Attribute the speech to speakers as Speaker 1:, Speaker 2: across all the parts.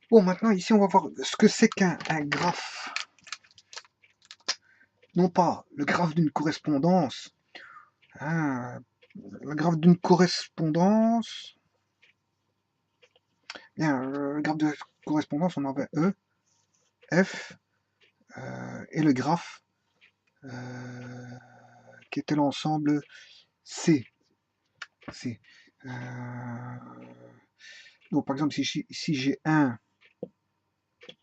Speaker 1: Bon, maintenant, ici, on va voir ce que c'est qu'un graphe. Non pas le graphe d'une correspondance. Hein, le graphe d'une correspondance. Bien, le graphe de correspondance, on avait E, F, et le graphe qui était l'ensemble C. C. Donc, par exemple, si j'ai 1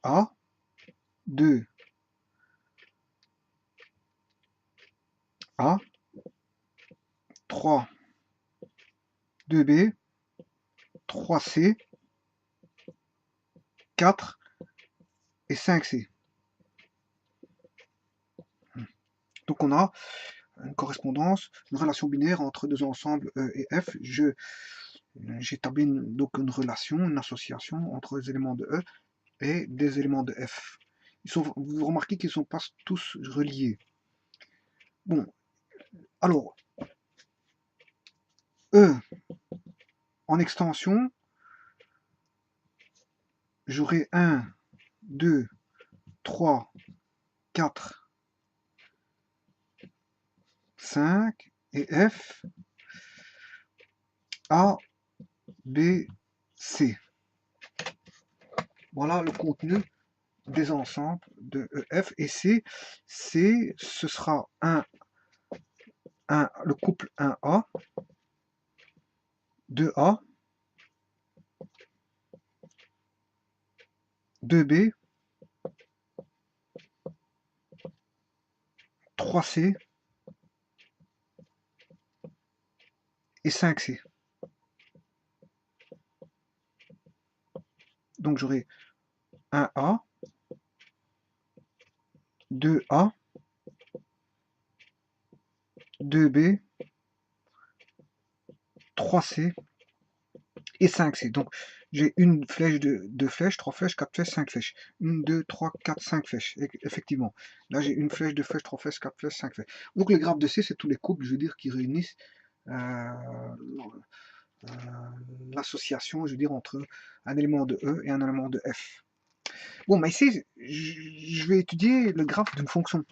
Speaker 1: A, 2 A, 3 2B, 3C, 4 et 5C. Donc on a une correspondance, une relation binaire entre deux ensembles E et F. J'établis donc une relation, une association entre les éléments de E et des éléments de F. Vous remarquez qu'ils ne sont pas tous reliés. Bon, alors, E en extension, j'aurai 1, 2, 3, 4, 5 et F, A, B, C. Voilà le contenu des ensembles de EF et C. Ce sera le couple 1A, 2A, 2B, 3C et 5C. Donc j'aurai 1A, 2A, 2B, 3C et 5C. Donc j'ai une flèche, deux flèches, 3 flèches, 4 flèches, 5 flèches. 1, 2, 3, 4, 5 flèches. Effectivement. Là j'ai une flèche, deux flèches, 3 flèches, 4 flèches, 5 flèches. Donc le graphe de C, c'est tous les couples, je veux dire, qui réunissent l'association, je veux dire, entre un élément de E et un élément de F. Bon, mais ici, je vais étudier le graphe d'une fonction.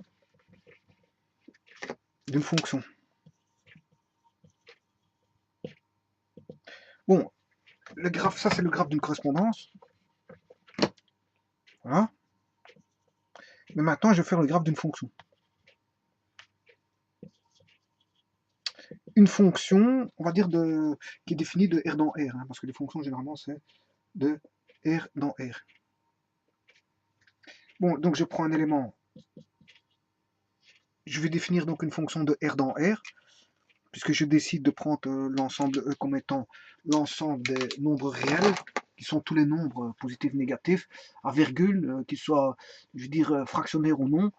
Speaker 1: D'une fonction. Bon, le graphe, ça c'est le graphe d'une correspondance. Voilà. Mais maintenant, je vais faire le graphe d'une fonction. Une fonction, on va dire, qui est définie de R dans R, hein, parce que les fonctions, généralement, c'est de R dans R. Bon, donc je prends un élément. Je vais définir donc une fonction de R dans R, puisque je décide de prendre l'ensemble E comme étant l'ensemble des nombres réels, qui sont tous les nombres positifs, négatifs, à virgule, qu'ils soient, je veux dire, fractionnaires ou non,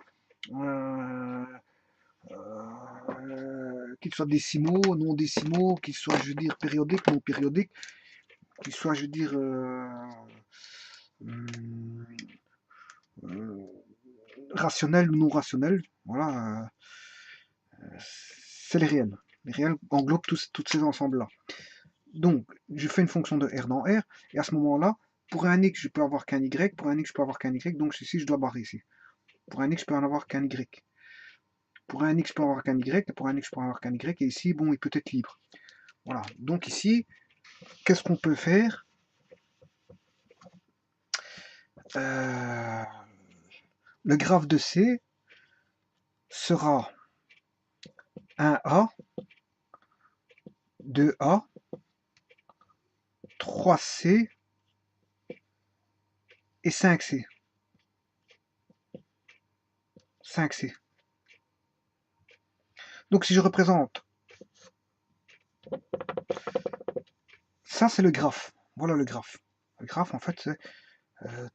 Speaker 1: qu'ils soient décimaux, non décimaux, qu'ils soient, je veux dire, périodiques, non périodiques, qu'ils soient, je veux dire, rationnels ou non rationnels. Voilà, c'est les réels. Les réels englobent tous ces ensembles-là. Donc, je fais une fonction de R dans R, et à ce moment-là, pour un X, je peux avoir qu'un Y, pour un X, je peux avoir qu'un Y, donc ici, je dois barrer ici. Pour un X, je peux en avoir qu'un Y. Pour un X, je peux avoir qu'un Y, et pour un X, je peux avoir qu'un Y, et ici, bon, il peut être libre. Voilà, donc ici, qu'est-ce qu'on peut faire Le graphe de C sera 1A, 2A, 3C et 5C. 5C. Donc si je représente, ça c'est le graphe. Voilà le graphe. Le graphe, en fait, c'est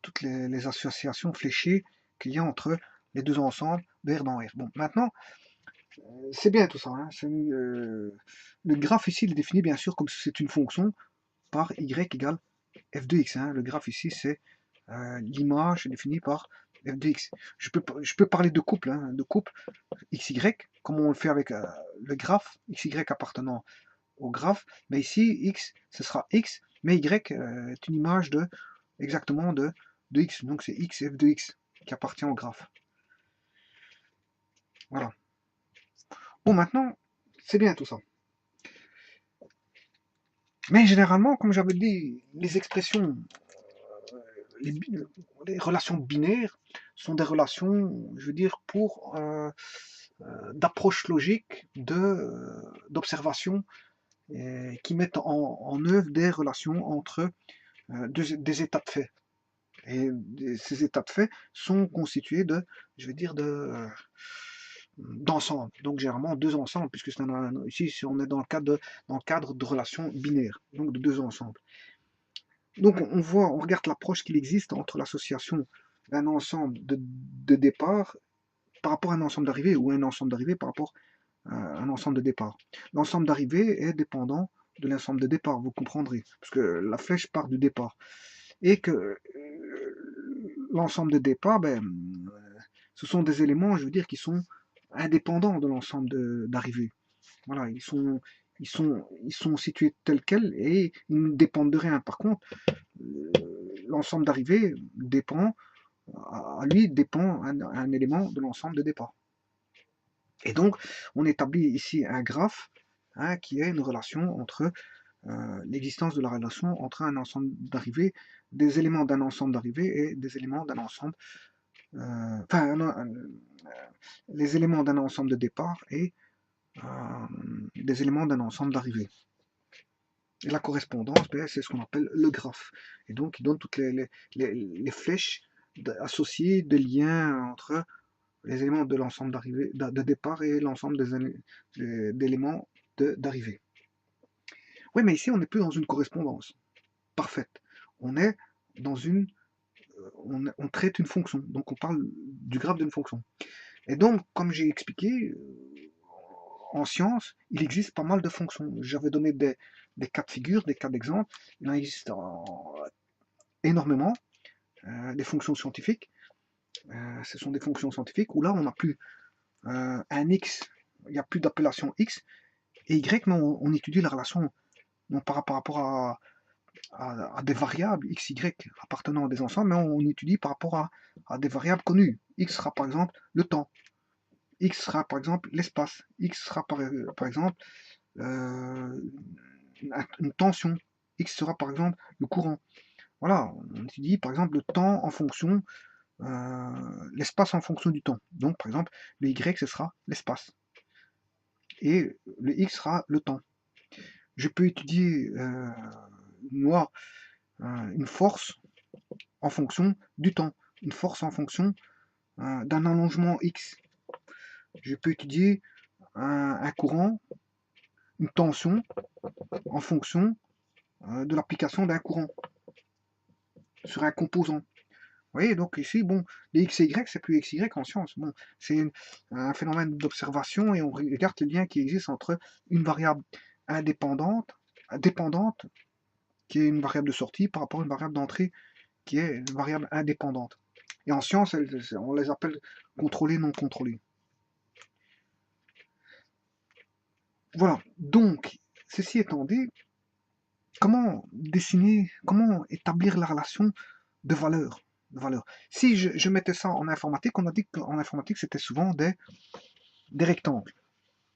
Speaker 1: toutes les associations fléchées qu'il y a entre les deux ensembles de R dans R. Bon, maintenant, c'est bien tout ça. Hein, le graphe ici, il est défini bien sûr comme si c'est une fonction par y égale f de x. Hein. Le graphe ici, c'est l'image définie par f de x. Je peux parler de couple, hein, de couple xy, comme on le fait avec le graphe, xy appartenant au graphe, mais ici, x, ce sera x, mais y est une image de exactement de x. Donc c'est x f de x qui appartient au graphe. Voilà. Bon, maintenant, c'est bien tout ça. Mais généralement, comme j'avais dit, les expressions, les, les relations binaires sont des relations, je veux dire, pour d'approche logique d'observation qui mettent en œuvre des relations entre des états de fait. Et ces états de fait sont constitués de, je veux dire, d'ensemble. Donc généralement deux ensembles, puisque c'est ici on est dans le cadre de relations binaires, donc de deux ensembles. Donc on regarde l'approche qu'il existe entre l'association d'un ensemble de départ par rapport à un ensemble d'arrivée ou un ensemble d'arrivée par rapport à un ensemble de départ. L'ensemble d'arrivée est dépendant de l'ensemble de départ, vous comprendrez, parce que la flèche part du départ. Et que l'ensemble de départ, ce sont des éléments, je veux dire, qui sont indépendants de l'ensemble d'arrivée. Voilà, ils sont situés tels quels et ils ne dépendent de rien. Par contre, l'ensemble d'arrivée dépend, à lui dépend un élément de l'ensemble de départ. Et donc, on établit ici un graphe qui est une relation entre l'existence de la relation entre un ensemble d'arrivées, des éléments d'un ensemble d'arrivées et des éléments d'un ensemble, les éléments d'un ensemble de départ et des éléments d'un ensemble d'arrivées. Et la correspondance, c'est ce qu'on appelle le graphe. Et donc, il donne toutes les flèches associées des liens entre les éléments de l'ensemble d'arrivée, de départ et l'ensemble d'éléments d'arrivée. Oui, mais ici, on n'est plus dans une correspondance parfaite. On est dans une... on traite une fonction. Donc, on parle du graphe d'une fonction. Et donc, comme j'ai expliqué, en science, il existe pas mal de fonctions. J'avais donné des cas de figure, des cas d'exemple. Il en existe énormément, des fonctions scientifiques. Ce sont des fonctions scientifiques où là, on n'a plus un x, il n'y a plus d'appellation x, et y, mais on étudie la relation non par rapport à des variables x, y appartenant à des ensembles, mais on étudie par rapport à des variables connues. X sera par exemple le temps, x sera par exemple l'espace, x sera par exemple une tension, x sera par exemple le courant. Voilà, on étudie par exemple le temps en fonction, l'espace en fonction du temps. Donc par exemple, le y ce sera l'espace et le x sera le temps. Je peux étudier moi une force en fonction du temps, une force en fonction d'un allongement x. Je peux étudier un courant, une tension en fonction de l'application d'un courant sur un composant. Vous voyez, donc ici, bon, les x et y, c'est plus x, y en science. Bon, c'est un phénomène d'observation et on regarde les liens qui existent entre une variable indépendante, dépendante, qui est une variable de sortie, par rapport à une variable d'entrée, qui est une variable indépendante. Et en science, on les appelle contrôlées, non contrôlées. Voilà, donc, ceci étant dit, comment dessiner, comment établir la relation de valeur, Si je mettais ça en informatique, on a dit qu'en informatique, c'était souvent des rectangles.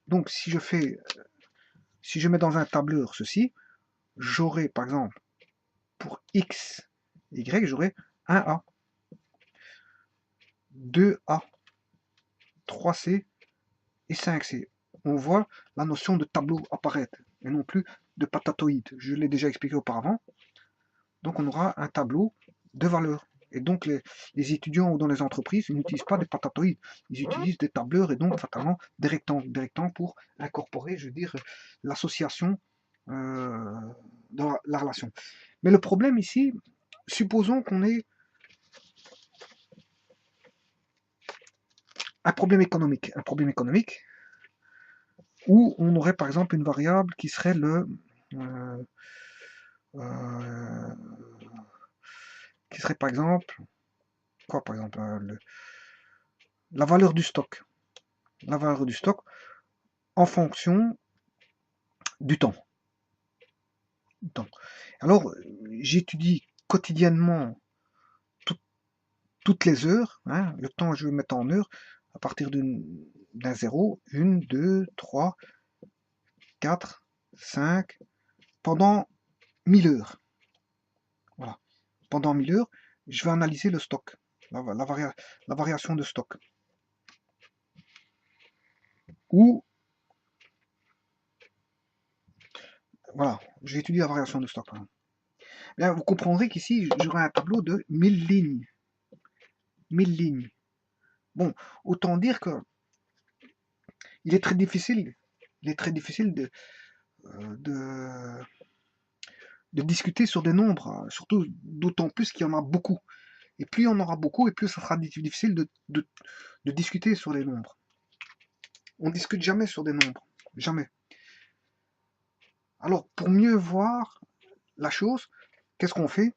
Speaker 1: Donc, si je mets dans un tableur ceci, j'aurai, par exemple, pour x, y, j'aurai 1A, 2A, 3C et 5C. On voit la notion de tableau apparaître, et non plus de patatoïde. Je l'ai déjà expliqué auparavant. Donc on aura un tableau de valeurs. Et donc les étudiants ou dans les entreprises, ils n'utilisent pas des patatoïdes, ils utilisent des tableurs et donc fatalement des rectangles pour incorporer, je veux dire, l'association dans la relation. Mais le problème ici, supposons qu'on ait un problème économique où on aurait par exemple une variable qui serait qui serait par exemple quoi par exemple la valeur du stock. La valeur du stock en fonction du temps. Alors, j'étudie quotidiennement, toutes les heures, hein, le temps je vais mettre en heures, à partir d'un 0, 1, 2, 3, 4, 5, pendant 1000 heures. Voilà. Pendant 1000 heures, je vais analyser le stock, la variation de stock. Ou, voilà, j'ai étudié la variation de stock. Bien, vous comprendrez qu'ici, j'aurai un tableau de 1000 lignes. 1000 lignes. Bon, autant dire que il est très difficile de, de discuter sur des nombres, surtout d'autant plus qu'il y en a beaucoup. Et plus il y en aura beaucoup, et plus ça sera difficile de discuter sur les nombres. On ne discute jamais sur des nombres. Jamais. Alors, pour mieux voir la chose, qu'est-ce qu'on fait?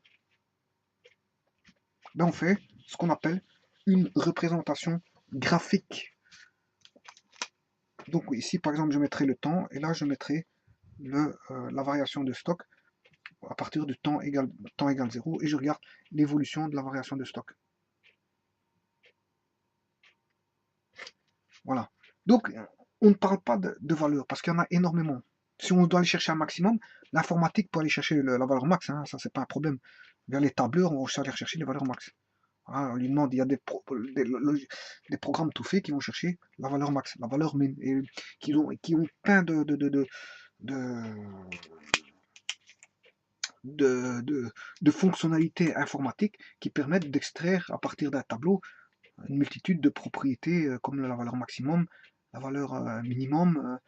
Speaker 1: Ben, on fait ce qu'on appelle une représentation graphique. Donc ici, par exemple, je mettrai le temps, et là, je mettrai la variation de stock à partir du temps égale 0, et je regarde l'évolution de la variation de stock. Voilà. Donc, on ne parle pas de valeur, parce qu'il y en a énormément. Si on doit aller chercher un maximum, l'informatique peut aller chercher la valeur max, hein, ça c'est pas un problème. Vers les tableurs, on va aller chercher les valeurs max. Hein, on lui demande, il y a des programmes tout faits qui vont chercher la valeur max, la valeur min, et qui ont plein de fonctionnalités informatiques qui permettent d'extraire à partir d'un tableau une multitude de propriétés comme la valeur maximum, la valeur minimum,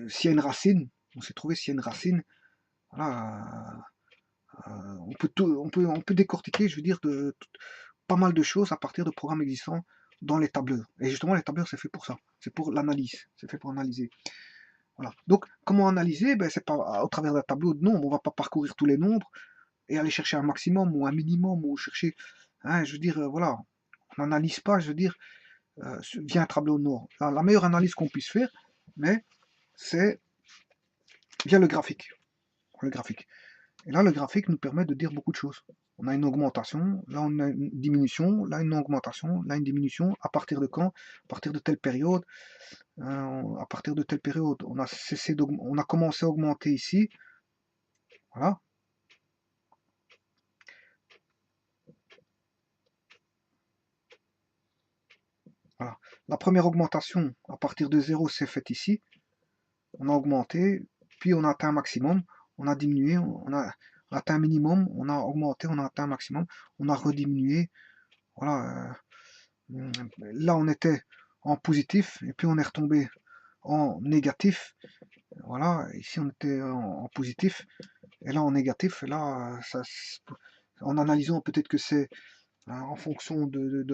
Speaker 1: s'il y a une racine, on sait trouver s'il y a une racine, voilà, on peut décortiquer, je veux dire, pas mal de choses à partir de programmes existants dans les tableurs. Et justement, les tableurs, c'est fait pour ça, c'est pour l'analyse, c'est fait pour analyser. Voilà. Donc, comment analyser? Ben, c'est pas au travers d'un tableau de nombres, on va pas parcourir tous les nombres et aller chercher un maximum ou un minimum ou chercher, hein, je veux dire, voilà, on n'analyse pas, je veux dire, via un tableau de nombres. La meilleure analyse qu'on puisse faire, mais c'est via le graphique. Le graphique. Et là, le graphique nous permet de dire beaucoup de choses. On a une augmentation, là on a une diminution, là une augmentation, là une diminution. À partir de quand? À partir de telle période. À partir de telle période, on a commencé à augmenter ici. Voilà. Voilà. La première augmentation à partir de 0 s'est faite ici. On a augmenté, puis on a atteint un maximum, on a diminué, on a atteint un minimum, on a augmenté, on a atteint un maximum, on a rediminué. Voilà. Là, on était en positif, et puis on est retombé en négatif. Voilà, ici on était en positif, et là en négatif, et là, en analysant peut-être que c'est en fonction de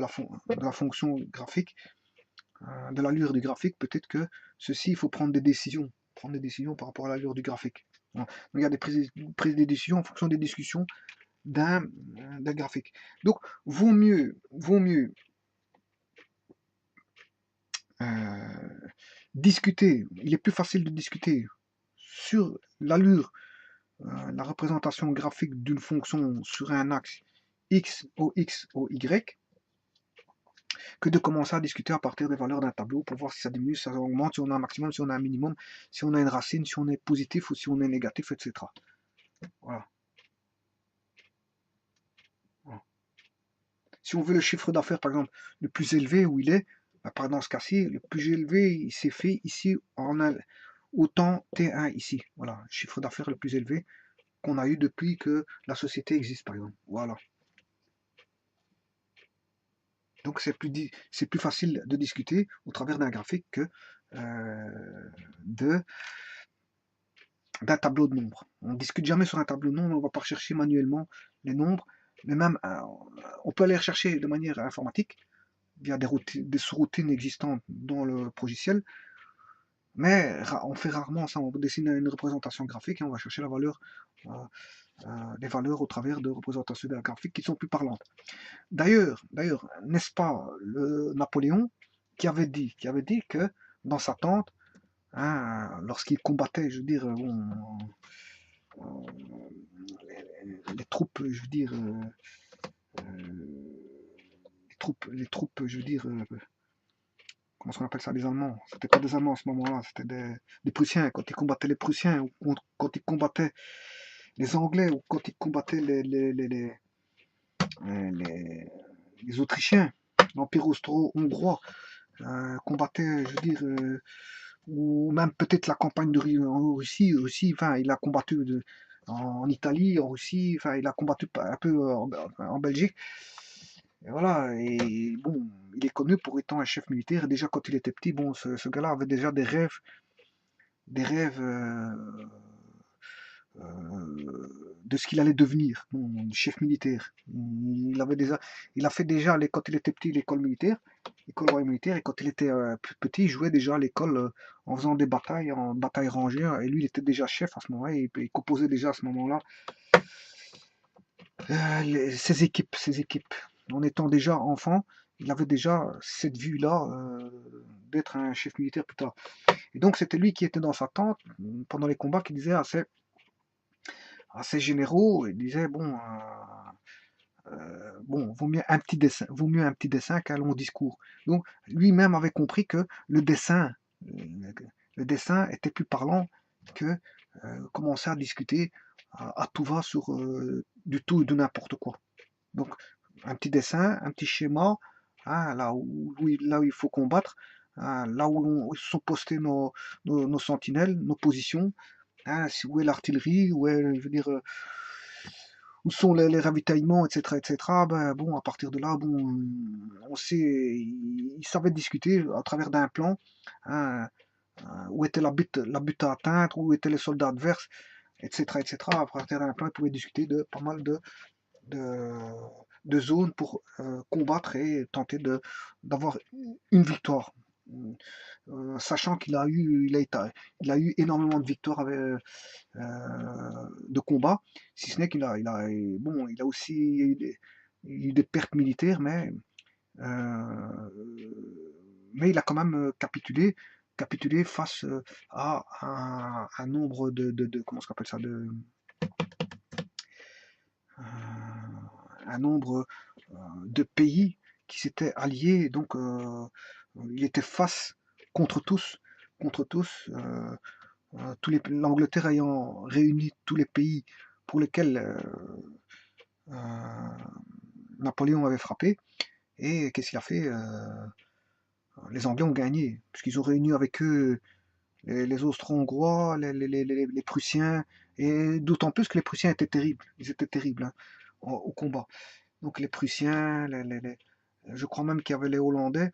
Speaker 1: la fonction graphique, de l'allure du graphique, peut-être que ceci, il faut prendre des décisions par rapport à l'allure du graphique. Donc, il y a des prises de décisions en fonction des discussions d'un graphique. Donc, vaut mieux discuter, il est plus facile de discuter sur l'allure, la représentation graphique d'une fonction sur un axe x ou y, que de commencer à discuter à partir des valeurs d'un tableau pour voir si ça diminue, si ça augmente, si on a un maximum, si on a un minimum, si on a une racine, si on est positif ou si on est négatif, etc. Voilà. Voilà. Si on veut le chiffre d'affaires, par exemple, le plus élevé où il est, bah, dans ce cas-ci, le plus élevé, il s'est fait ici en autant T1 ici. Voilà, le chiffre d'affaires le plus élevé qu'on a eu depuis que la société existe, par exemple. Voilà. Donc c'est plus facile de discuter au travers d'un graphique que d'un tableau de nombres. On ne discute jamais sur un tableau de nombres, on ne va pas rechercher manuellement les nombres, mais même on peut aller rechercher de manière informatique via des sous-routines existantes dans le logiciel, mais on fait rarement ça, on dessine une représentation graphique et on va chercher la valeur, les valeurs au travers de représentations graphiques qui sont plus parlantes. D'ailleurs, n'est-ce pas le Napoléon qui avait dit que dans sa tente, hein, lorsqu'il combattait, je veux dire, les troupes, je veux dire, les troupes, je veux dire, comment on appelle ça, les Allemands. C'était pas des Allemands à ce moment-là, c'était des Prussiens. Quand ils combattaient les Prussiens, ou quand ils combattaient les Anglais, ou quand ils combattaient les, les Autrichiens, l'Empire austro-hongrois, combattait, je veux dire, ou même peut-être la campagne en Russie aussi, enfin, il a combattu en Italie, en Russie, enfin, il a combattu un peu en Belgique. Et voilà, et bon, il est connu pour étant un chef militaire. Et déjà quand il était petit, bon, ce gars-là avait déjà des rêves de ce qu'il allait devenir, bon, chef militaire. Il a fait déjà, quand il était petit, l'école royale militaire, et quand il était plus petit, il jouait déjà à l'école en faisant des batailles, en bataille rangée, et lui, il était déjà chef à ce moment-là, et il composait déjà à ce moment-là ses équipes. En étant déjà enfant, il avait déjà cette vue-là d'être un chef militaire plus tard. Et donc c'était lui qui était dans sa tente pendant les combats, qui disait à ses généraux, il disait bon, vaut mieux un petit dessin qu'un long discours. Donc lui-même avait compris que euh, le dessin était plus parlant que commencer à discuter à tout va sur du tout et de n'importe quoi. Donc un petit dessin, un petit schéma, hein, là où il faut combattre, hein, là où sont postés nos sentinelles, nos positions, hein, où est l'artillerie, je veux dire, où sont les ravitaillements, etc., etc. Ben, bon, à partir de là, bon, on sait, ils savaient discuter à travers d'un plan, hein, où était la butte à atteindre, où étaient les soldats adverses, etc., etc. À partir d'un plan, ils pouvaient discuter de pas mal de, de zones pour combattre et tenter d'avoir une victoire. Sachant il a eu énormément de victoires de combats, si ce n'est bon, il a aussi eu des pertes militaires, euh, mais il a quand même capitulé face à un nombre comment on appelle ça, euh, un nombre de pays qui s'étaient alliés, donc il était face contre tous, contre tous. L'Angleterre ayant réuni tous les pays pour lesquels Napoléon avait frappé. Et qu'est-ce qu'il a fait les Anglais ont gagné, puisqu'ils ont réuni avec eux les Austro-Hongrois, les Prussiens, et d'autant plus que les Prussiens étaient terribles. Ils étaient terribles, hein, au combat. Donc les Prussiens, je crois même qu'il y avait les Hollandais.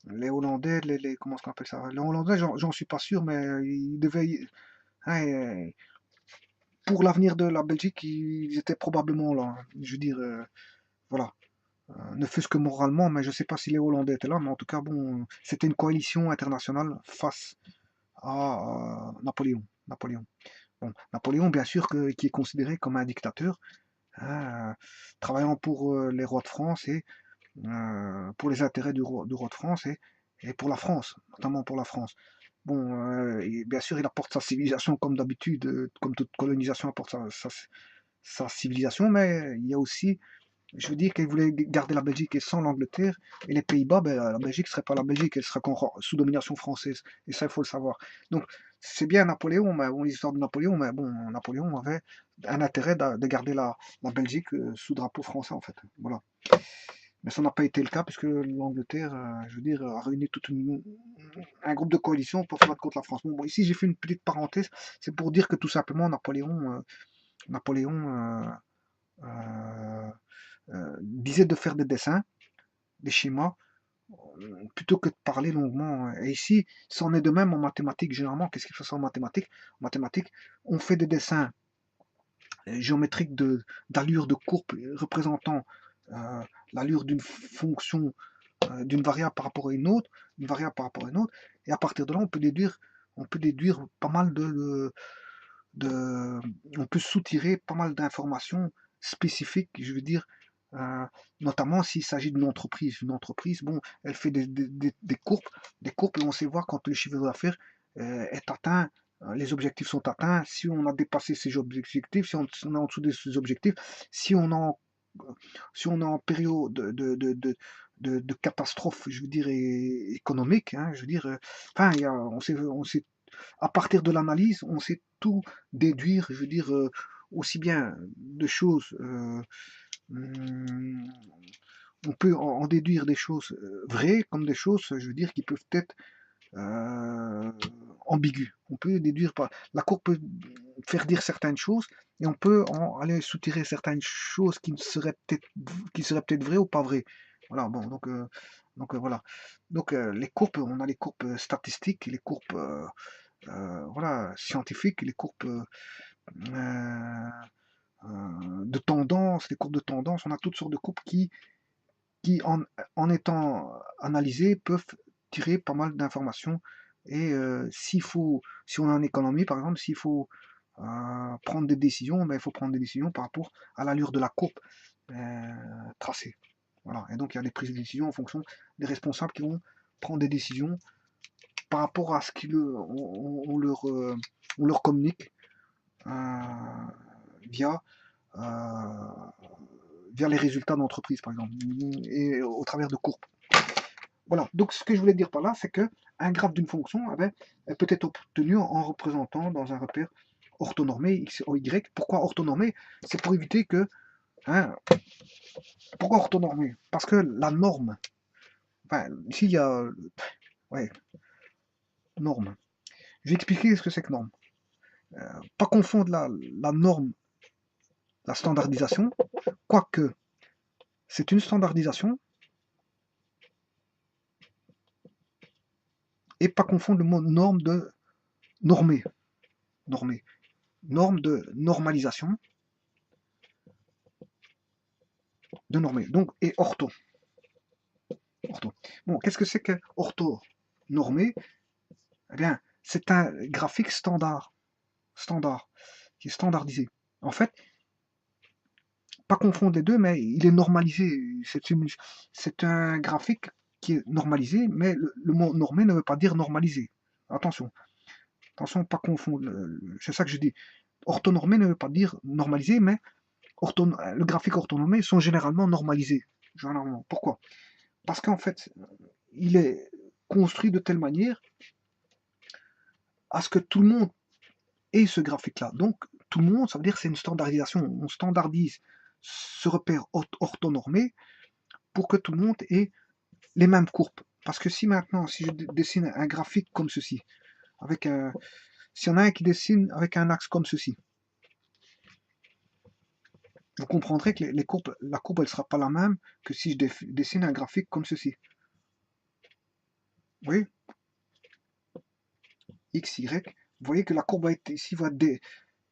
Speaker 1: Les Hollandais, comment est-ce qu'on appelle ça? Les Hollandais, j'en suis pas sûr, mais ils devaient, hein, pour l'avenir de la Belgique, ils étaient probablement là, hein. Je veux dire, voilà. Ne fût-ce que moralement, mais je ne sais pas si les Hollandais étaient là, mais en tout cas, bon, c'était une coalition internationale face à Napoléon. Bon, Napoléon, bien sûr, qui est considéré comme un dictateur, hein, travaillant pour les rois de France et pour les intérêts du roi de France et pour la France, notamment pour la France. Bon, et bien sûr, il apporte sa civilisation comme d'habitude, comme toute colonisation apporte sa civilisation, mais il y a aussi, je veux dire qu'il voulait garder la Belgique et sans l'Angleterre et les Pays-Bas, ben, la Belgique ne serait pas la Belgique, elle serait encore sous domination française. Et ça, il faut le savoir. Donc, c'est bien Napoléon, mais bon, l'histoire de Napoléon, mais bon, Napoléon avait un intérêt de garder la Belgique sous drapeau français, en fait. Voilà. Mais ça n'a pas été le cas, puisque l'Angleterre, je veux dire, a réuni un groupe de coalition pour se battre contre la France. Bon, ici, j'ai fait une petite parenthèse, c'est pour dire que tout simplement, Napoléon disait de faire des dessins, des schémas, plutôt que de parler longuement. Et ici, ça en est de même en mathématiques. Généralement, qu'est-ce qu'il faut faire en mathématiques? En mathématiques, on fait des dessins géométriques d'allure de courbe représentant l'allure d'une fonction, d'une variable par rapport à une autre, et à partir de là, on peut déduire pas mal de on peut soutirer pas mal d'informations spécifiques, je veux dire, euh, notamment s'il s'agit d'une entreprise. Une entreprise, bon, elle fait des courbes, et on sait voir quand le chiffre d'affaires est atteint les objectifs sont atteints, si on a dépassé ces objectifs, si on est en dessous de ces objectifs, si on est en, si on est en période de catastrophe, je veux dire, économique, hein, je veux dire, enfin, on sait, à partir de l'analyse, on sait tout déduire, je veux dire, aussi bien de choses, hum, on peut en déduire des choses vraies comme des choses, je veux dire, qui peuvent être euh, ambigu. On peut déduire par la cour peut faire dire certaines choses et on peut en aller soutirer certaines choses qui seraient peut-être vraies ou pas vraies. Voilà, bon, voilà. Donc les courbes, on a les courbes statistiques, les courbes voilà, scientifiques, les courbes euh, de tendance, les courbes de tendance, on a toutes sortes de courbes qui en étant analysées, peuvent tirer pas mal d'informations. Et si on est en économie, par exemple, s'il faut prendre des décisions, ben, il faut prendre des décisions par rapport à l'allure de la courbe tracée. Voilà. Et donc il y a des prises de décision en fonction des responsables qui vont prendre des décisions par rapport à ce on leur communique via via les résultats d'entreprise, par exemple, et au travers de courbes. Voilà, donc ce que je voulais dire par là, c'est que un graphe d'une fonction elle peut être obtenu en représentant dans un repère orthonormé x, o, y. Pourquoi orthonormé? C'est pour éviter que... Hein, pourquoi orthonormé? Parce que la norme, enfin, ici il y a... Ouais, norme. Je vais expliquer ce que c'est que norme. Pas confondre la norme, la standardisation, quoique c'est une standardisation, et pas confondre le mot norme de normé. Normé. Norme de normalisation, de normé. Donc, et ortho. Ortho. Bon, qu'est-ce que c'est que ortho normé? Eh bien, c'est un graphique standard, qui est standardisé. En fait, pas confondre les deux, mais il est normalisé. C'est un graphique qui est normalisé, mais le mot normé ne veut pas dire normalisé. Attention, attention, pas confondre. C'est ça que je dis. Orthonormé ne veut pas dire normalisé, mais le graphique orthonormé sont généralement normalisés. Généralement. Pourquoi? Parce qu'en fait, il est construit de telle manière à ce que tout le monde ait ce graphique-là. Donc, tout le monde, ça veut dire que c'est une standardisation. On standardise ce repère orthonormé pour que tout le monde ait les mêmes courbes. Parce que si maintenant, si je dessine un graphique comme ceci, avec s'il y en a un qui dessine avec un axe comme ceci, vous comprendrez que la courbe, elle ne sera pas la même que si je dessine un graphique comme ceci. Vous voyez? X, Y. Vous voyez que la courbe va être, ici va être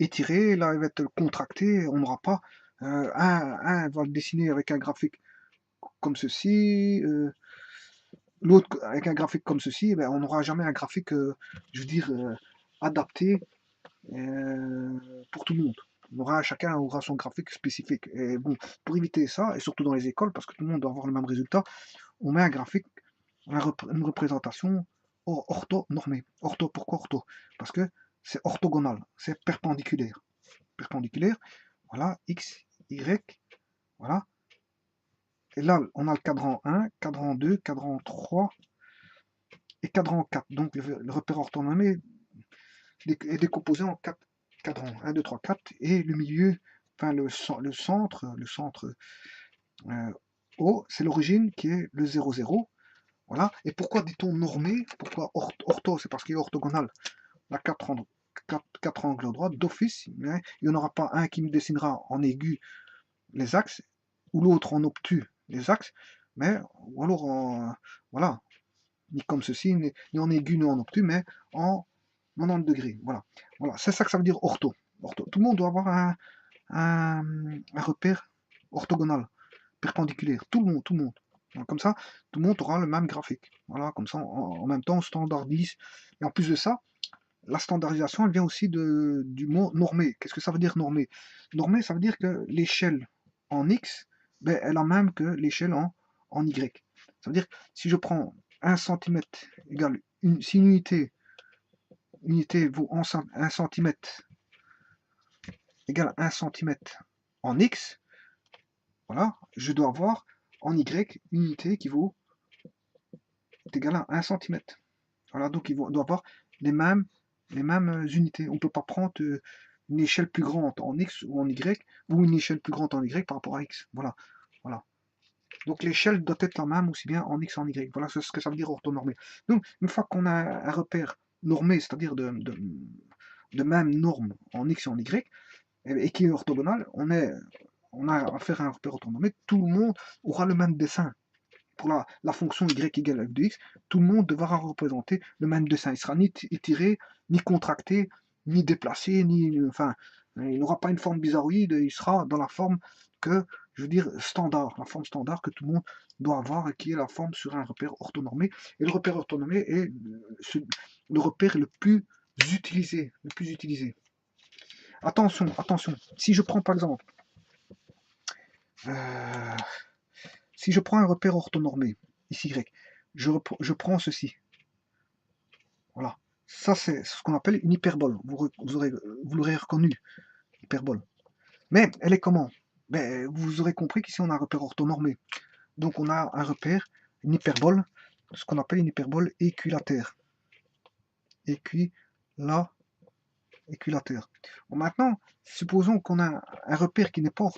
Speaker 1: étirée, là elle va être contractée, on n'aura pas un va le dessiner avec un graphique comme ceci, l'autre avec un graphique comme ceci, ben, on n'aura jamais un graphique, je veux dire, adapté pour tout le monde. Chacun aura son graphique spécifique. Et bon, pour éviter ça, et surtout dans les écoles, parce que tout le monde doit avoir le même résultat, on met un graphique, une représentation orthonormée. Ortho, pourquoi ortho? Parce que c'est orthogonal, c'est perpendiculaire. Perpendiculaire, voilà, X, Y, voilà. Et là, on a le cadran 1, cadran 2, cadran 3 et cadran 4. Donc le repère orthonormé est décomposé en 4 cadrans. 1, 2, 3, 4. Et le milieu, enfin le centre O, c'est l'origine qui est le 0, 0. Voilà. Et pourquoi dit-on normé? Pourquoi ortho? C'est parce qu'il est orthogonal. La 4 angles droits d'office, mais il n'y en aura pas un qui me dessinera en aigu les axes, ou l'autre en obtus les axes, mais ou alors voilà, ni comme ceci, ni en aigu, ni en obtus, mais en 90 degrés. Voilà, voilà, c'est ça que ça veut dire ortho. Tout le monde doit avoir un repère orthogonal, perpendiculaire. Tout le monde, tout le monde. Comme ça, tout le monde aura le même graphique. Voilà, comme ça, en même temps, on standardise. Et en plus de ça, la standardisation, elle vient aussi du mot normé. Qu'est-ce que ça veut dire normé? Normé, ça veut dire que l'échelle en X, ben, est la même que l'échelle en Y. Ça veut dire que si je prends 1 cm égale si une unité unité vaut 1 cm égale 1 cm en x, voilà, je dois avoir en y une unité qui vaut égale à 1 cm. Voilà, donc ils doivent avoir les mêmes unités. On ne peut pas prendre une échelle plus grande en x ou en y, ou une échelle plus grande en y par rapport à x. Voilà. Voilà. Donc l'échelle doit être la même aussi bien en x en y. Voilà ce que ça veut dire orthonormé. Donc une fois qu'on a un repère normé, c'est-à-dire de même norme en x et en y, et qui est orthogonal, on a affaire à un repère orthonormé, tout le monde aura le même dessin. Pour la fonction y égale f de x, tout le monde devra représenter le même dessin. Il ne sera ni étiré, ni contracté, ni déplacé, enfin, il n'aura pas une forme bizarroïde, il sera dans la forme que, je veux dire, standard, la forme standard que tout le monde doit avoir, et qui est la forme sur un repère orthonormé. Et le repère orthonormé est le repère le plus utilisé, Attention, attention, si je prends par exemple, si je prends un repère orthonormé, ici y, je prends ceci. Voilà. Ça, c'est ce qu'on appelle une hyperbole. Vous l'aurez reconnu, hyperbole. Mais elle est comment? Ben, vous aurez compris qu'ici, on a un repère orthonormé. Donc, on a un repère, une hyperbole, ce qu'on appelle une hyperbole équilatère. Équilatère. Bon, maintenant, supposons qu'on a un repère qui n'est pas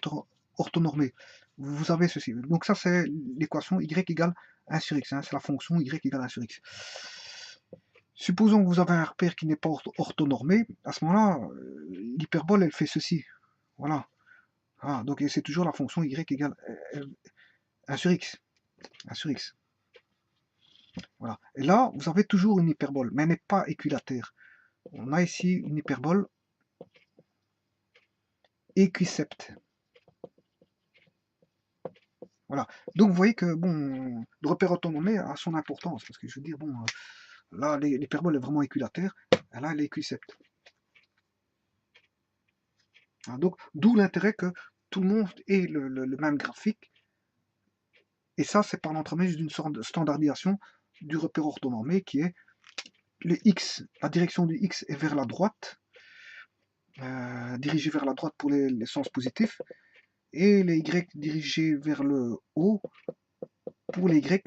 Speaker 1: orthonormé. Vous avez ceci. Donc ça, c'est l'équation y égale 1 sur x. Hein, c'est la fonction y égale 1 sur x. Supposons que vous avez un repère qui n'est pas orthonormé. À ce moment-là, l'hyperbole, elle fait ceci. Voilà. Ah, donc c'est toujours la fonction y égale 1 sur x. 1 sur x. Voilà. Et là, vous avez toujours une hyperbole, mais elle n'est pas équilatère. On a ici une hyperbole équisept. Voilà. Donc vous voyez que bon, le repère orthonormé a son importance, parce que je veux dire, bon, là, l'hyperbole est vraiment équilatère, et là, elle est équisept. Donc, d'où l'intérêt que tout le monde ait le même graphique, et ça, c'est par l'entremise d'une sorte de standardisation du repère orthonormé qui est le x, la direction du x est vers la droite, dirigée vers la droite pour les sens positifs, et les y dirigés vers le haut pour les y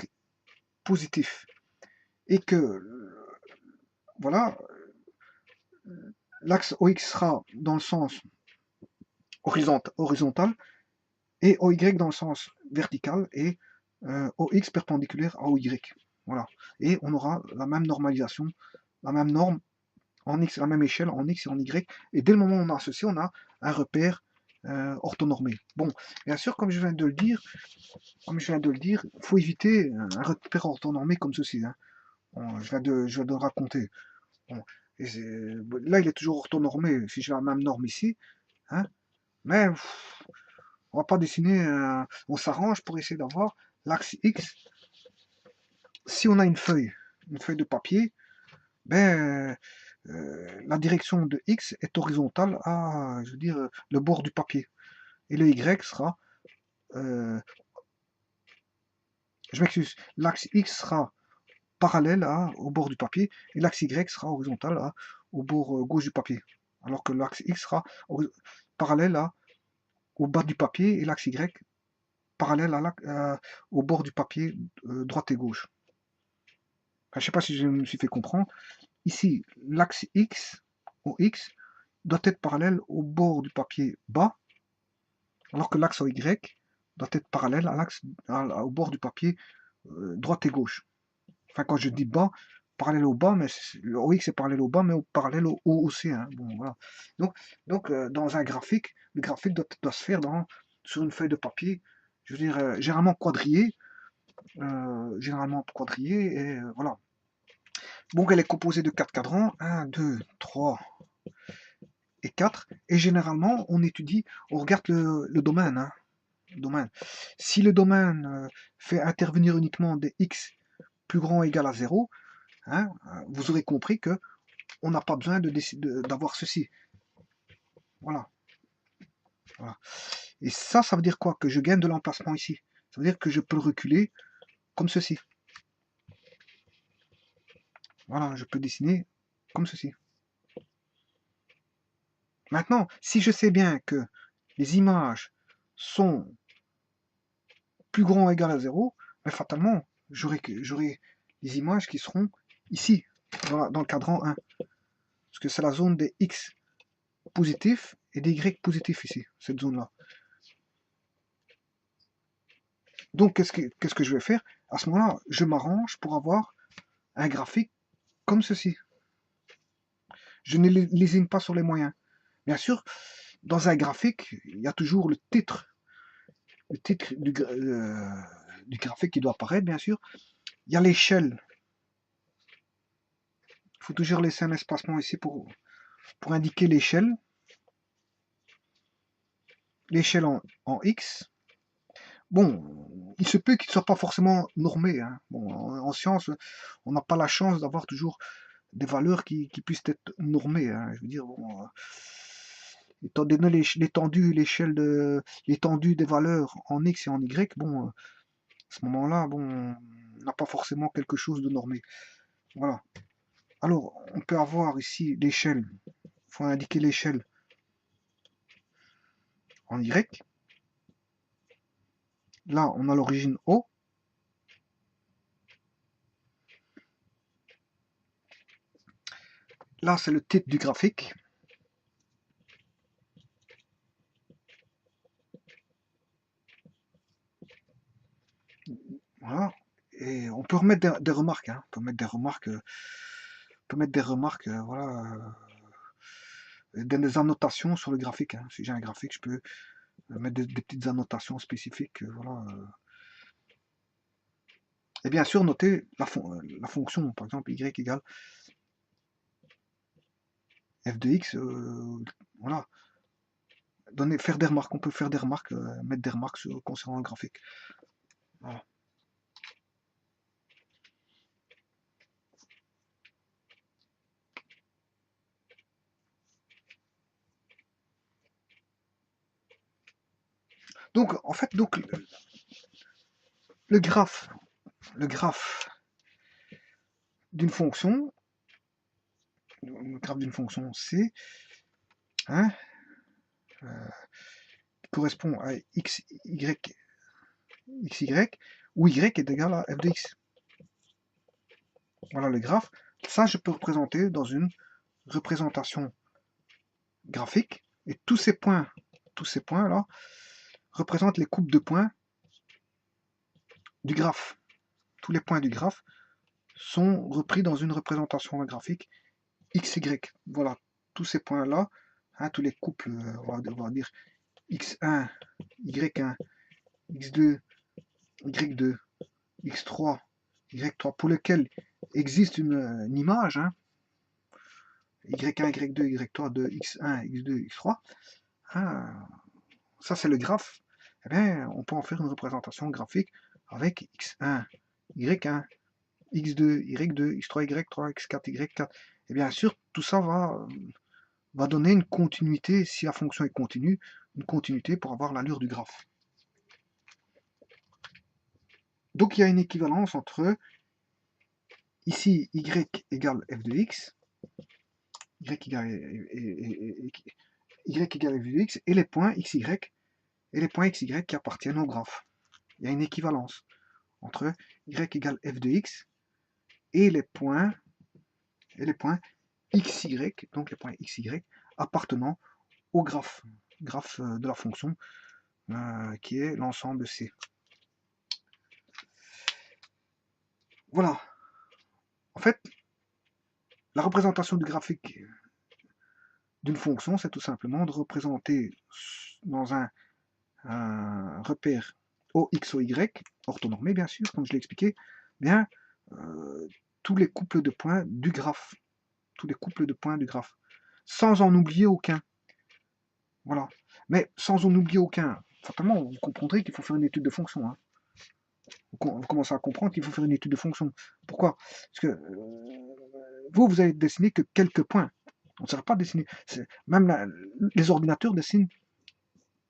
Speaker 1: positifs. Et que, voilà, l'axe OX sera dans le sens horizontal et OY dans le sens vertical et OX perpendiculaire à OY. Voilà. Et on aura la même normalisation, la même norme en X, la même échelle en X et en Y. Et dès le moment où on a ceci, on a un repère orthonormé. Bon, bien sûr, comme je viens de le dire, il faut éviter un repère orthonormé comme ceci. Hein. Bon, je viens de le raconter. Bon, là, il est toujours orthonormé si j'ai la même norme ici. Hein, mais on va pas dessiner, on s'arrange pour essayer d'avoir l'axe X. Si on a une feuille de papier, ben, la direction de X est horizontale à, je veux dire, le bord du papier. Et le Y sera, je m'excuse, l'axe X sera parallèle au bord du papier et l'axe Y sera horizontal au bord gauche du papier. Alors que l'axe X sera parallèle au bas du papier et l'axe Y parallèle au bord du papier droite et gauche. Enfin, je ne sais pas si je me suis fait comprendre. Ici, l'axe X, au X, doit être parallèle au bord du papier bas, alors que l'axe Y doit être parallèle au bord du papier droite et gauche. Enfin, quand je dis bas, parallèle au bas, mais le OX est parallèle au bas, mais parallèle au haut aussi. Hein. Bon, voilà. Donc dans un graphique, le graphique doit se faire sur une feuille de papier, je veux dire, généralement quadrillé, et voilà. Donc elle est composée de 4 cadrans, 1, 2, 3 et 4, et généralement on regarde le domaine. Hein, domaine. Si le domaine fait intervenir uniquement des x plus grand ou égal à 0, hein, vous aurez compris que on n'a pas besoin d'avoir ceci. Voilà. Voilà. Et ça veut dire quoi? Que je gagne de l'emplacement ici. Ça veut dire que je peux le reculer comme ceci. Voilà, je peux dessiner comme ceci. Maintenant, si je sais bien que les images sont plus grands ou égal à 0, mais fatalement, j'aurai les images qui seront ici, dans le cadran 1. Parce que c'est la zone des X positifs et des Y positifs ici, cette zone-là. Donc, qu'est-ce que je vais faire? À ce moment-là, je m'arrange pour avoir un graphique comme ceci. Je ne lésine pas sur les moyens. Bien sûr, dans un graphique, il y a toujours le titre du graphique qui doit apparaître, bien sûr. Il y a l'échelle. Il faut toujours laisser un espacement ici pour indiquer l'échelle. L'échelle en X. Bon, il se peut qu'il ne soit pas forcément normé. Hein. Bon, en science, on n'a pas la chance d'avoir toujours des valeurs qui puissent être normées. Hein. Je veux dire, bon, étant donné l'étendue, l'étendue des valeurs en X et en Y, bon, à ce moment-là, bon, on n'a pas forcément quelque chose de normé. Voilà. Alors, on peut avoir ici l'échelle. Il faut indiquer l'échelle en Y. Là, on a l'origine O. Là, c'est le titre du graphique. Voilà. Et on peut remettre des remarques. Hein. On peut mettre des remarques. Voilà. Des annotations sur le graphique. Hein. Si j'ai un graphique, je peux mettre des petites annotations spécifiques. Voilà. Et bien sûr, noter la fonction. Par exemple, y égale f de x. Voilà. Faire des remarques. On peut faire des remarques, mettre des remarques concernant le graphique. Voilà. Donc, en fait, le graphe d'une fonction, C, hein, correspond à x, y, où y est égal à f de x. Voilà le graphe. Ça, je peux représenter dans une représentation graphique. Et tous ces points-là, représentent les coupes de points du graphe. Tous les points du graphe sont repris dans une représentation graphique XY. Voilà, tous ces points-là, hein, tous les couples, on va dire X1, Y1, X2, Y2, X3, Y3, pour lesquels existe une image, hein, Y1, Y2, Y3 de X1, X2, X3, hein, ça c'est le graphe. Eh bien, on peut en faire une représentation graphique avec X1, Y1, X2, Y2, X3, Y3, X4, Y4. Et bien sûr, tout ça va donner une continuité, si la fonction est continue, une continuité pour avoir l'allure du graphe. Donc il y a une équivalence entre ici y égale f de x, y égale f de x, et les points xy, qui appartiennent au graphe. Il y a une équivalence entre y égale f de x et les points xy, donc les points xy appartenant au graphe de la fonction qui est l'ensemble C. Voilà. En fait, la représentation du graphique d'une fonction, c'est tout simplement de représenter dans un repère OX, OY, orthonormé bien sûr, comme je l'ai expliqué, bien tous les couples de points du graphe. Tous les couples de points du graphe. Sans en oublier aucun. Voilà. Mais sans en oublier aucun, fatalement, vous comprendrez qu'il faut faire une étude de fonction. Hein. Vous commencez à comprendre qu'il faut faire une étude de fonction. Pourquoi? Parce que vous avez dessiné que quelques points. On ne saurait pas dessiner. Même les ordinateurs dessinent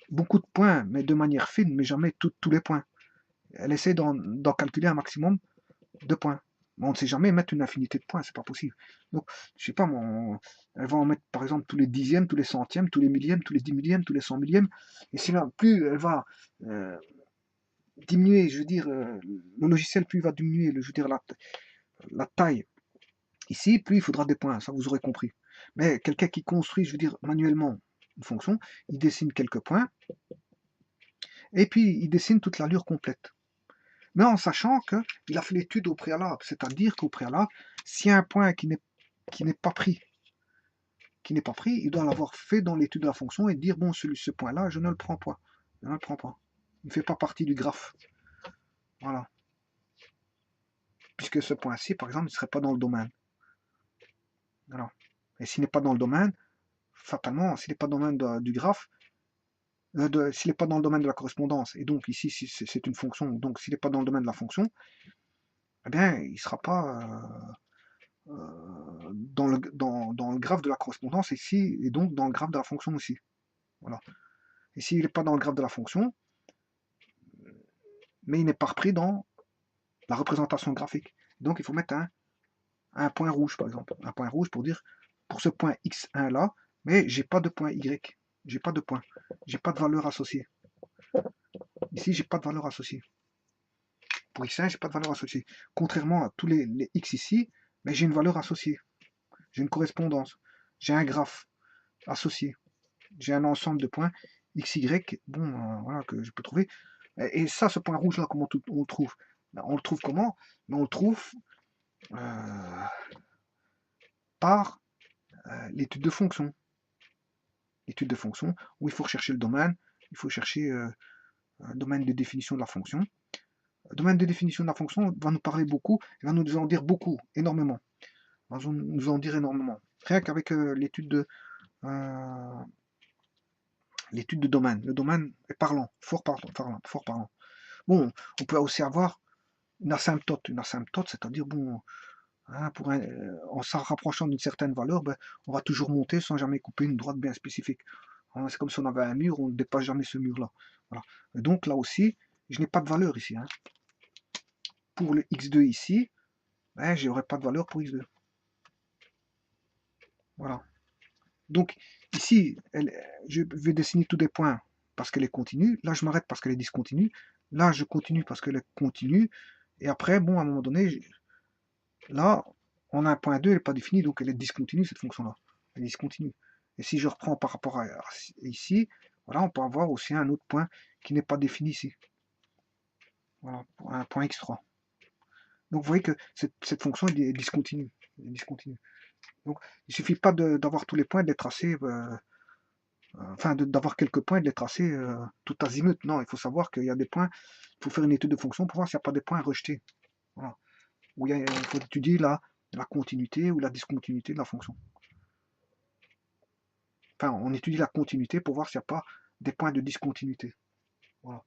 Speaker 1: beaucoup de points, mais de manière fine, mais jamais tous les points. Elle essaie d'en calculer un maximum de points. Mais on ne sait jamais mettre une infinité de points, c'est pas possible. Donc, je sais pas, elle va en mettre par exemple tous les dixièmes, tous les centièmes, tous les millièmes, tous les 10 millièmes, tous les 100 millièmes. Et si là, plus elle va diminuer, je veux dire, le logiciel, plus il va diminuer, je veux dire, la taille ici, plus il faudra des points, ça vous aurez compris. Mais quelqu'un qui construit, je veux dire, manuellement une fonction, il dessine quelques points, et puis il dessine toute l'allure complète. Mais en sachant qu'il a fait l'étude au préalable, c'est-à-dire qu'au préalable, s'il y a un point qui n'est pas pris, il doit l'avoir fait dans l'étude de la fonction et dire, bon, ce point-là, je ne le prends pas. Je ne le prends pas. Il ne fait pas partie du graphe. Voilà. Puisque ce point-ci, par exemple, ne serait pas dans le domaine. Voilà. Et s'il n'est pas dans le domaine, fatalement, s'il n'est pas dans le domaine du graphe, s'il n'est pas dans le domaine de la correspondance, et donc ici, si c'est une fonction, donc s'il n'est pas dans le domaine de la fonction, eh bien, il ne sera pas dans le graphe de la correspondance ici, et donc dans le graphe de la fonction aussi. Voilà. Et s'il n'est pas dans le graphe de la fonction, mais il n'est pas repris dans la représentation graphique. Donc il faut mettre un point rouge, par exemple. Un point rouge pour dire, pour ce point x1 là, mais j'ai pas de point y. J'ai pas de point. J'ai pas de valeur associée. Ici, j'ai pas de valeur associée. Pour x1, j'ai pas de valeur associée. Contrairement à tous les x ici, mais j'ai une valeur associée. J'ai une correspondance. J'ai un graphe associé. J'ai un ensemble de points xy, bon, voilà, que je peux trouver. Et ça, ce point rouge là, comment on le trouve? On le trouve comment? On le trouve par l'étude de fonction. L'étude de fonction, où il faut rechercher le domaine, il faut chercher un domaine de définition de la fonction. Le domaine de définition de la fonction va nous parler beaucoup, il va nous en dire beaucoup, énormément. Il va nous en dire énormément. Rien qu'avec l'étude de domaine. Le domaine est parlant, fort parlant. Bon, on peut aussi avoir une asymptote. Une asymptote, c'est-à-dire, bon, hein, en s'en rapprochant d'une certaine valeur, ben, on va toujours monter sans jamais couper une droite bien spécifique. Hein, c'est comme si on avait un mur, on ne dépasse jamais ce mur-là. Voilà. Et donc là aussi, je n'ai pas de valeur ici. Hein. Pour le x2 ici, ben, je n'aurai pas de valeur pour x2. Voilà. Donc ici, je vais dessiner tous des points parce qu'elle est continue. Là, je m'arrête parce qu'elle est discontinue. Là, je continue parce qu'elle est continue. Et après, bon, à un moment donné, là, on a un point 2, elle n'est pas définie, donc elle est discontinue, cette fonction-là. Elle est discontinue. Et si je reprends par rapport à ici, voilà, on peut avoir aussi un autre point qui n'est pas défini ici. Voilà, un point x3. Donc vous voyez que cette fonction est discontinue. Donc il ne suffit pas d'avoir tous les points, de les tracer, enfin d'avoir quelques points et de les tracer tout azimut. Non, il faut savoir qu'il y a des points, il faut faire une étude de fonction pour voir s'il n'y a pas des points rejetés. Voilà. Où il faut étudier la continuité ou la discontinuité de la fonction. Enfin, on étudie la continuité pour voir s'il n'y a pas des points de discontinuité. Voilà.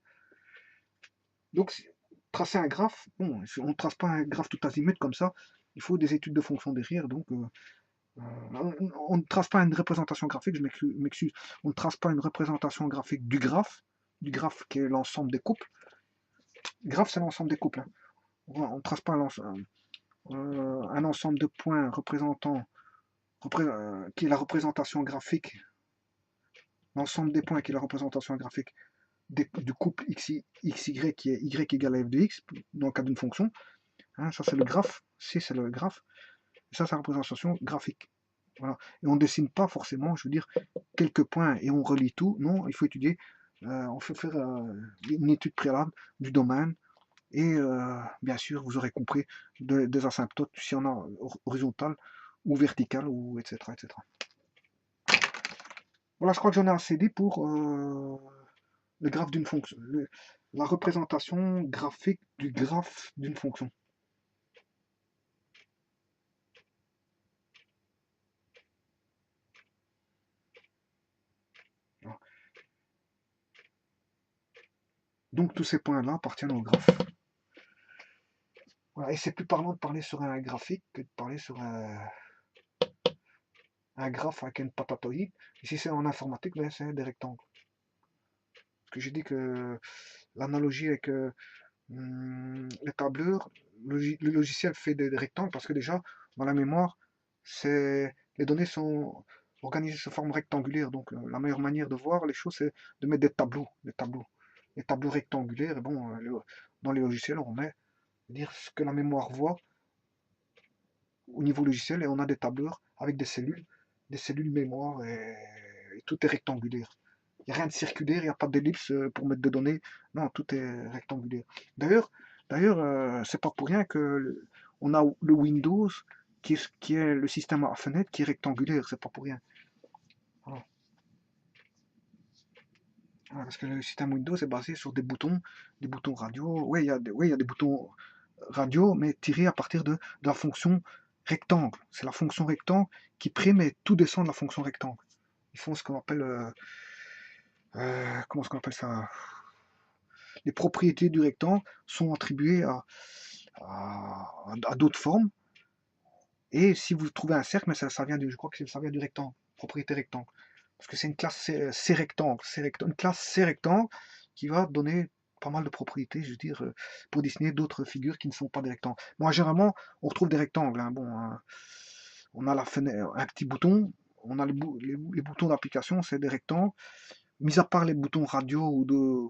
Speaker 1: Donc, tracer un graphe, bon, on ne trace pas un graphe tout azimut comme ça, il faut des études de fonction derrière, donc on ne trace pas une représentation graphique, je m'excuse, on ne trace pas une représentation graphique du graphe qui est l'ensemble des couples. Graphe, c'est l'ensemble des couples. Hein. On ne trace pas un ensemble de points représentant qui est la représentation graphique, l'ensemble des points qui est la représentation graphique du couple xy qui est y égale à f de x dans le cas d'une fonction. Hein, ça c'est le graphe, C c'est le graphe, et ça c'est la représentation graphique. Voilà. Et on ne dessine pas forcément, je veux dire, quelques points et on relie tout. Non, il faut étudier, on fait faire une étude préalable du domaine. Et bien sûr, vous aurez compris des asymptotes, s'il y en a horizontales ou verticales, ou etc., etc. Voilà, je crois que j'en ai assez dit pour le graphe d'une fonction, la représentation graphique du graphe d'une fonction. Donc tous ces points-là appartiennent au graphe. Voilà, et c'est plus parlant de parler sur un graphique que de parler sur un graphe avec une patatoïde. Ici c'est en informatique, mais c'est des rectangles. Parce que j'ai dit que l'analogie avec les tableurs, le logiciel fait des rectangles parce que déjà, dans la mémoire, les données sont organisées sous forme rectangulaire. Donc, la meilleure manière de voir les choses, c'est de mettre des tableaux rectangulaires. Et bon, dans les logiciels, on met dire ce que la mémoire voit au niveau logiciel et on a des tableurs avec des cellules mémoire et tout est rectangulaire. Il n'y a rien de circulaire, il n'y a pas d'ellipse pour mettre des données. Non, tout est rectangulaire. D'ailleurs, c'est pas pour rien que on a le Windows qui est le système à fenêtre qui est rectangulaire. C'est pas pour rien. Voilà. Voilà, parce que le système Windows est basé sur des boutons radio. Oui, il y a des boutons radio, mais tirés à partir de la fonction rectangle. C'est la fonction rectangle qui prime et tout descend de la fonction rectangle. Ils font ce qu'on appelle comment est-ce qu'on appelle ça? Les propriétés du rectangle sont attribuées à d'autres formes. Et si vous trouvez un cercle, mais ça vient je crois que ça vient du rectangle, propriété rectangle. Parce que c'est une classe C rectangle, une classe C rectangle qui va donner pas mal de propriétés, je veux dire, pour dessiner d'autres figures qui ne sont pas des rectangles. Moi, généralement, on retrouve des rectangles. Hein. Bon, hein, on a la fenêtre, un petit bouton, on a les boutons d'application, c'est des rectangles. Mis à part les boutons radio ou de.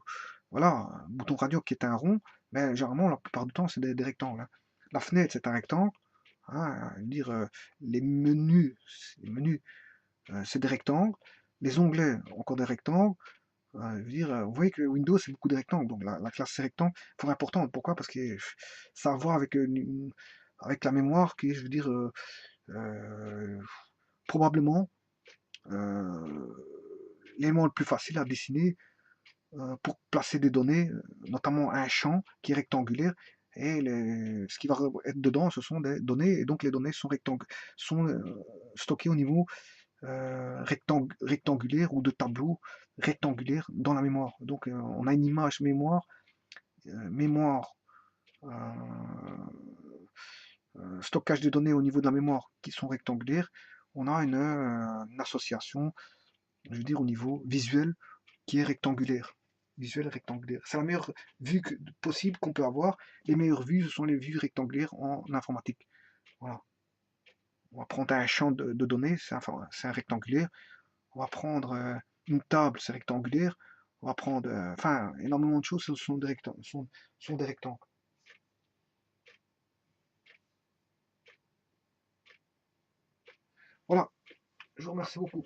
Speaker 1: Voilà, un bouton radio qui est un rond, mais généralement, la plupart du temps, c'est des rectangles. Hein. La fenêtre, c'est un rectangle. Hein, je veux dire, les menus c'est des rectangles. Les onglets, encore des rectangles. Je veux dire, vous voyez que Windows, c'est beaucoup de rectangles. Donc la classe c'est rectangle, c'est importante. Pourquoi? Parce que ça a à voir avec, avec la mémoire qui est, je veux dire, euh, probablement l'élément le plus facile à dessiner pour placer des données, notamment un champ qui est rectangulaire. Et ce qui va être dedans, ce sont des données, et donc les données sont stockées au niveau rectangulaire ou de tableau rectangulaire dans la mémoire. Donc on a une image mémoire, mémoire, euh, stockage de données au niveau de la mémoire qui sont rectangulaires. On a une association, je veux dire, au niveau visuel qui est rectangulaire. Visuel rectangulaire. C'est la meilleure vue possible qu'on peut avoir. Les meilleures vues, ce sont les vues rectangulaires en informatique. Voilà. On va prendre un champ de données, c'est un rectangulaire. On va prendre une table, c'est rectangulaire. On va prendre, enfin, énormément de choses, ce sont des rectangles. Sont des rectangles. Voilà, je vous remercie beaucoup.